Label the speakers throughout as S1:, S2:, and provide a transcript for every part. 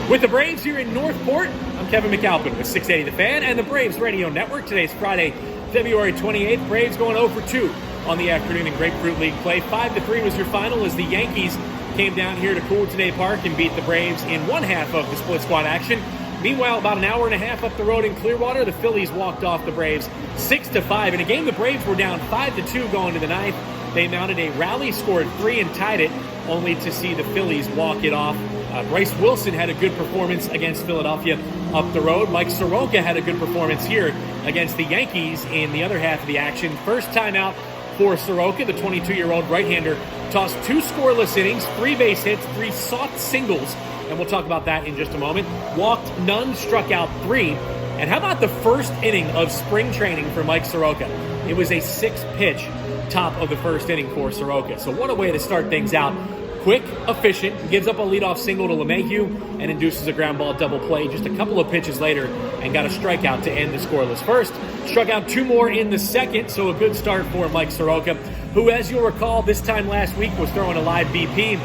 S1: With the Braves here in Northport, I'm Kevin McAlpin with 680 The Fan and the Braves Radio Network. Today's Friday, February 28th. Braves going 0-2 on the afternoon in Grapefruit League play. 5-3 was your final as the Yankees came down here to Cool Today Park and beat the Braves in one half of the split squad action. Meanwhile, about an hour and a half up the road in Clearwater, the Phillies walked off the Braves 6-5. In a game the Braves were down 5-2 going to the ninth. They mounted a rally, scored 3 and tied it, only to see the Phillies walk it off. Bryce Wilson had a good performance against Philadelphia up the road. Mike Soroka had a good performance here against the Yankees in the other half of the action. First time out for Soroka, the 22-year-old right-hander, tossed 2 scoreless innings, 3 base hits, 3 soft singles, and we'll talk about that in just a moment. Walked none, struck out 3. And how about the first inning of spring training for Mike Soroka? It was a 6-pitch top of the first inning for Soroka. So what a way to start things out. Quick, efficient, gives up a leadoff single to LeMahieu and induces a ground ball double play just a couple of pitches later and got a strikeout to end the scoreless first. Struck out 2 more in the second, so a good start for Mike Soroka, who, as you'll recall, this time last week was throwing a live BP.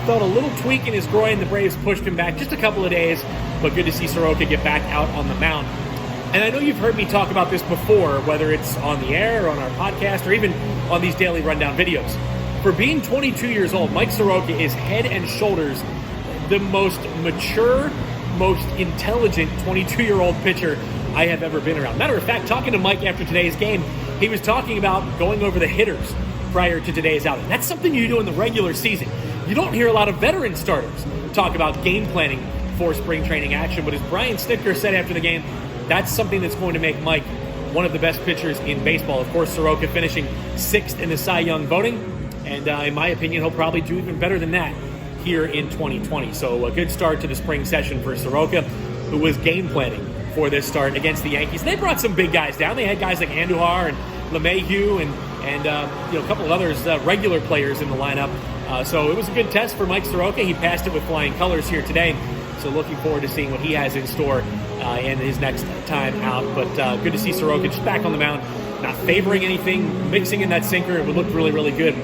S1: Felt a little tweak in his groin. The Braves pushed him back just a couple of days, but good to see Soroka get back out on the mound. And I know you've heard me talk about this before, whether it's on the air or on our podcast or even on these daily rundown videos. For being 22 years old, Mike Soroka is head and shoulders the most mature, most intelligent 22-year-old pitcher I have ever been around. Matter of fact, talking to Mike after today's game, he was talking about going over the hitters prior to today's outing. That's something you do in the regular season. You don't hear a lot of veteran starters talk about game planning for spring training action, but as Brian Snitker said after the game, that's something that's going to make Mike one of the best pitchers in baseball. Of course, Soroka finishing 6th in the Cy Young voting. And in my opinion, he'll probably do even better than that here in 2020. So a good start to the spring session for Soroka, who was game planning for this start against the Yankees. And they brought some big guys down. They had guys like Andujar and LeMahieu and a couple of others, regular players in the lineup. So it was a good test for Mike Soroka. He passed it with flying colors here today. So looking forward to seeing what he has in store in his next time out. But good to see Soroka just back on the mound, not favoring anything, mixing in that sinker. It would look really, really good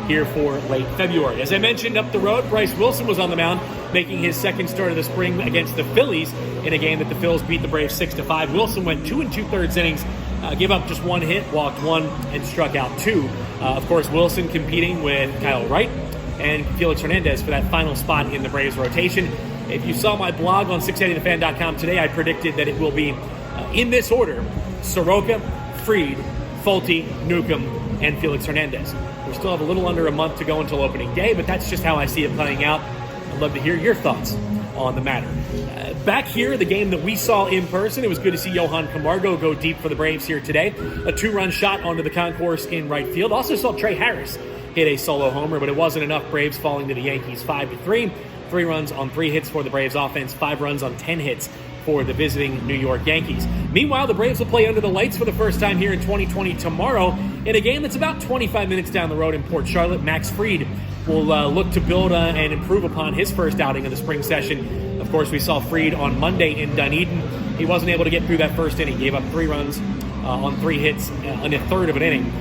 S1: here for late February. As I mentioned, up the road, Bryce Wilson was on the mound, making his second start of the spring against the Phillies in a game that the Phils beat the Braves 6-5. Wilson went 2 2/3 innings, gave up just 1 hit, walked 1, and struck out 2. Of course, Wilson competing with Kyle Wright and Felix Hernandez for that final spot in the Braves rotation. If you saw my blog on 680thefan.com today, I predicted that it will be in this order: Soroka, Fried, Folty, Newcomb, and Felix Hernandez. We still have a little under a month to go until opening day, but that's just how I see it playing out. I'd love to hear your thoughts on the matter. Back here, the game that we saw in person, it was good to see Johan Camargo go deep for the Braves here today. A 2-run shot onto the concourse in right field. Also saw Trey Harris hit a solo homer, but it wasn't enough. Braves falling to the Yankees 5-3. 3 runs on 3 hits for the Braves offense, 5 runs on 10 hits for the visiting New York Yankees. Meanwhile, the Braves will play under the lights for the first time here in 2020 tomorrow in a game that's about 25 minutes down the road in Port Charlotte. Max Fried will look to build and improve upon his first outing of the spring session. Of course, we saw Fried on Monday in Dunedin. He wasn't able to get through that first inning. Gave up 3 runs on 3 hits in a third of an inning.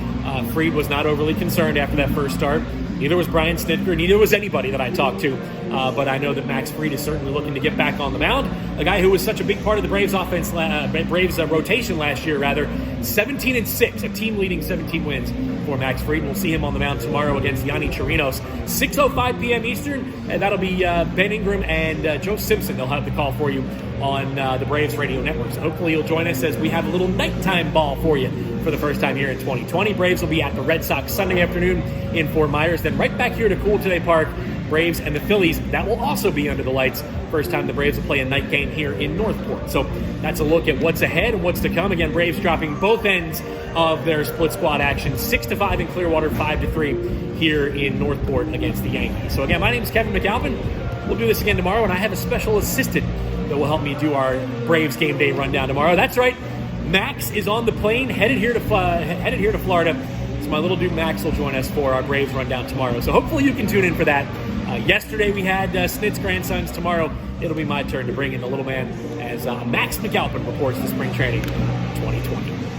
S1: Fried was not overly concerned after that first start. Neither was Brian Snitker, neither was anybody that I talked to. But I know that Max Fried is certainly looking to get back on the mound. A guy who was such a big part of the Braves offense, Braves rotation last year, 17-6, a team-leading 17 wins for Max Fried. We'll see him on the mound tomorrow against Yanni Chirinos. 6:05 p.m. Eastern, and that'll be Ben Ingram and Joe Simpson. They'll have the call for you on the Braves Radio Network. So hopefully you'll join us as we have a little nighttime ball for you for the first time here in 2020. Braves will be at the Red Sox Sunday afternoon in Fort Myers. Then right back here to Cool Today Park, Braves and the Phillies. That will also be under the lights. First time the Braves will play a night game here in Northport. So that's a look at what's ahead and what's to come. Again, Braves dropping both ends of their split squad action. 6-5 in Clearwater, 5-3 here in Northport against the Yankees. So again, my name is Kevin McAlpin. We'll do this again tomorrow, and I have a special assistant that will help me do our Braves game day rundown tomorrow. That's right. Max is on the plane, headed here to Florida. So my little dude Max will join us for our Braves rundown tomorrow. So hopefully you can tune in for that. Yesterday we had Snit's grandsons. Tomorrow it'll be my turn to bring in the little man as Max McAlpin reports the spring training 2020.